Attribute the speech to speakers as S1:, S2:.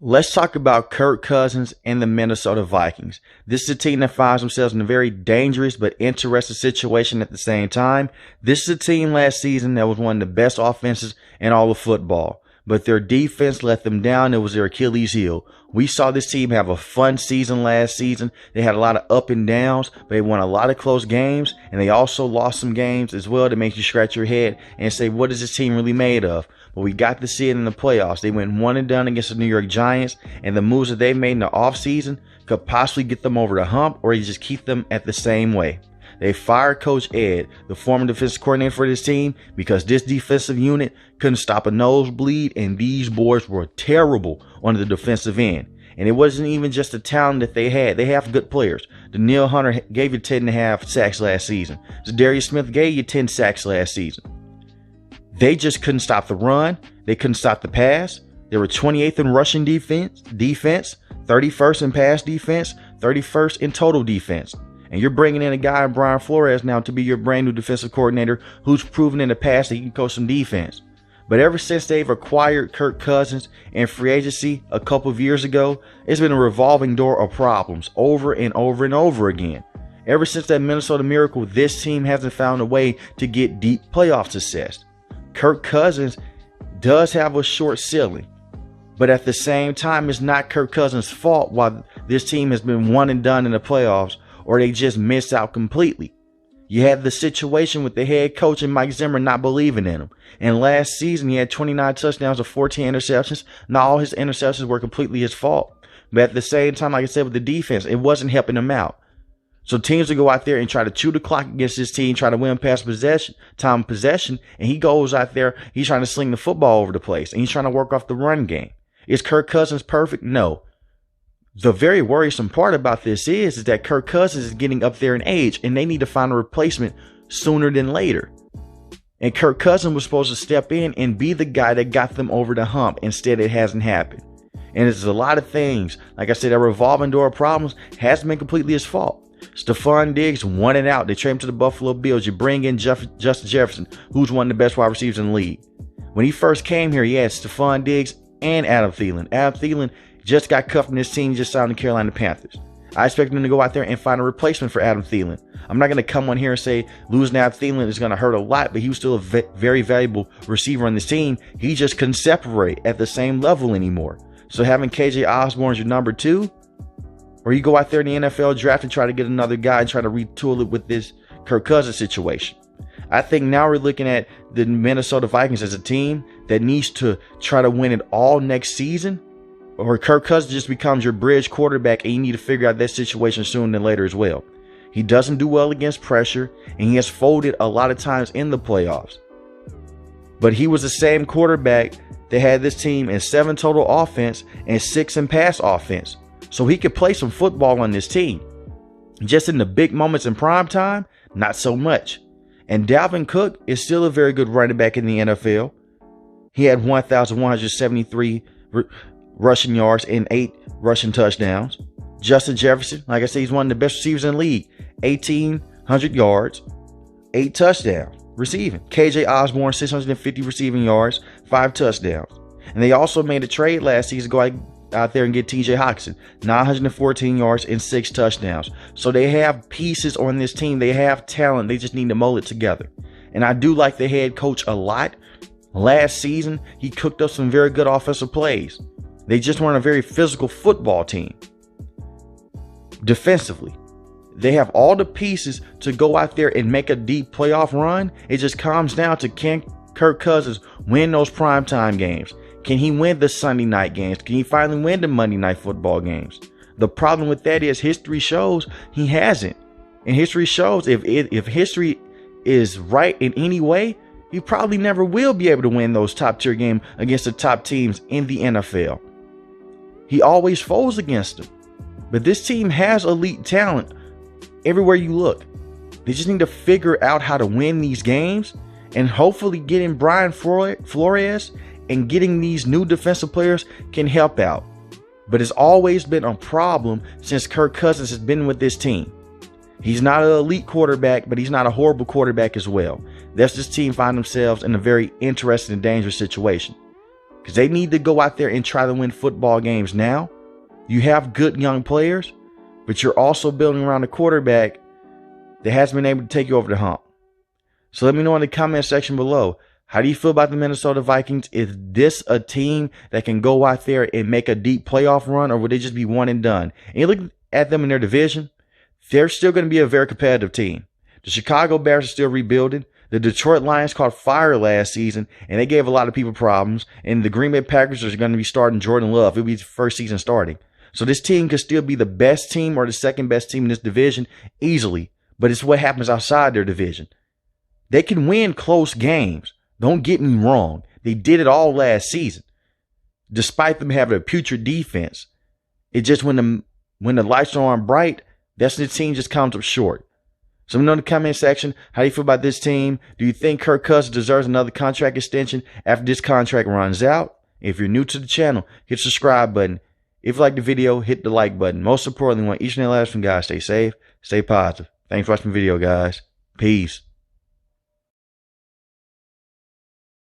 S1: Let's talk about Kirk Cousins and the Minnesota Vikings. This is a team that finds themselves in a very dangerous but interesting situation at the same time. This is a team last season that was one of the best offenses in all of football, but their defense let them down. It was their Achilles heel. We saw this team have a fun season last season. They had a lot of up and downs, but they won a lot of close games, and they also lost some games as well that makes you scratch your head and say, what is this team really made of? But we got to see it in the playoffs. They went one and done against the New York Giants, and the moves that they made in the offseason could possibly get them over the hump or just keep them at the same way. They fired Coach Ed, the former defensive coordinator for this team, because this defensive unit couldn't stop a nosebleed, and these boys were terrible on the defensive end. And it wasn't even just the talent that they had. They have good players. Danielle Hunter gave you 10.5 sacks last season. Zadarius Smith gave you 10 sacks last season. They just couldn't stop the run. They couldn't stop the pass. They were 28th in rushing defense, 31st in pass defense, 31st in total defense. And you're bringing in a guy, Brian Flores, now to be your brand new defensive coordinator who's proven in the past that he can coach some defense. But ever since they've acquired Kirk Cousins in free agency a couple of years ago, it's been a revolving door of problems over and over and over again. Ever since that Minnesota Miracle, this team hasn't found a way to get deep playoff success. Kirk Cousins does have a short ceiling, but at the same time, it's not Kirk Cousins' fault why this team has been one and done in the playoffs, or they just missed out completely. You had the situation with the head coach and Mike Zimmer not believing in him. And last season, he had 29 touchdowns and 14 interceptions. Not all his interceptions were completely his fault. But at the same time, like I said, with the defense, it wasn't helping him out. So teams will go out there and try to chew the clock against this team, try to win past time possession, and he goes out there, he's trying to sling the football over the place, and he's trying to work off the run game. Is Kirk Cousins perfect? No. The very worrisome part about this is that Kirk Cousins is getting up there in age, and they need to find a replacement sooner than later. And Kirk Cousins was supposed to step in and be the guy that got them over the hump. Instead, it hasn't happened. And there's a lot of things. Like I said, that revolving door of problems hasn't been completely his fault. Stephon Diggs wanted out. They traded him to the Buffalo Bills. You bring in Justin Jefferson, who's one of the best wide receivers in the league. When he first came here, he had Stephon Diggs and Adam Thielen. Adam Thielen just got cut from this team, just signed the Carolina Panthers. I expect them to go out there and find a replacement for Adam Thielen. I'm not going to come on here and say losing Adam Thielen is going to hurt a lot, but he was still a very valuable receiver on this team. He just couldn't separate at the same level anymore. So having KJ Osborne as your number 2, or you go out there in the NFL draft and try to get another guy and try to retool it with this Kirk Cousins situation. I think now we're looking at the Minnesota Vikings as a team that needs to try to win it all next season, or Kirk Cousins just becomes your bridge quarterback, and you need to figure out that situation sooner than later as well. He doesn't do well against pressure, and he has folded a lot of times in the playoffs. But he was the same quarterback that had this team in 7 total offense and 6 in pass offense. So he could play some football on this team. Just in the big moments in prime time, not so much. And Dalvin Cook is still a very good running back in the NFL. He had 1,173 rushing yards and 8 rushing touchdowns. Justin Jefferson, like I said, he's one of the best receivers in the league. 1,800 yards, 8 touchdowns receiving. KJ Osborne, 650 receiving yards, 5 touchdowns. And they also made a trade last season to go out there and get TJ Hockenson, 914 yards and 6 touchdowns. So they have pieces on this team. They have talent. They just need to mold it together. And I do like the head coach a lot. Last season, he cooked up some very good offensive plays. They just weren't a very physical football team. Defensively, they have all the pieces to go out there and make a deep playoff run. It just comes down to, can Kirk Cousins win those primetime games? Can he win the Sunday night games? Can he finally win the Monday night football games? The problem with that is history shows he hasn't. And history shows if history is right in any way, he probably never will be able to win those top tier games against the top teams in the NFL. He always folds against them. But this team has elite talent everywhere you look. They just need to figure out how to win these games, and hopefully getting Brian Flores and getting these new defensive players can help out. But it's always been a problem since Kirk Cousins has been with this team. He's not an elite quarterback, but he's not a horrible quarterback as well. Thus, this team find themselves in a very interesting and dangerous situation. because they need to go out there and try to win football games now. You have good young players, but you're also building around a quarterback that hasn't been able to take you over the hump. So let me know in the comment section below. How do you feel about the Minnesota Vikings? Is this a team that can go out there and make a deep playoff run, or would they just be one and done? And you look at them in their division, they're still going to be a very competitive team. The Chicago Bears are still rebuilding. The Detroit Lions caught fire last season, and they gave a lot of people problems. And the Green Bay Packers are going to be starting Jordan Love. It'll be his first season starting. So this team could still be the best team or the second best team in this division easily. But it's what happens outside their division. They can win close games. Don't get me wrong. They did it all last season. Despite them having a putrid defense. It just when the lights are on bright, that's when the team just comes up short. So let me know in the comment section, how do you feel about this team? Do you think Kirk Cousins deserves another contract extension after this contract runs out? If you're new to the channel, hit the subscribe button. If you like the video, hit the like button. Most importantly, I want each and every last one, guys, stay safe, stay positive. Thanks for watching the video, guys. Peace.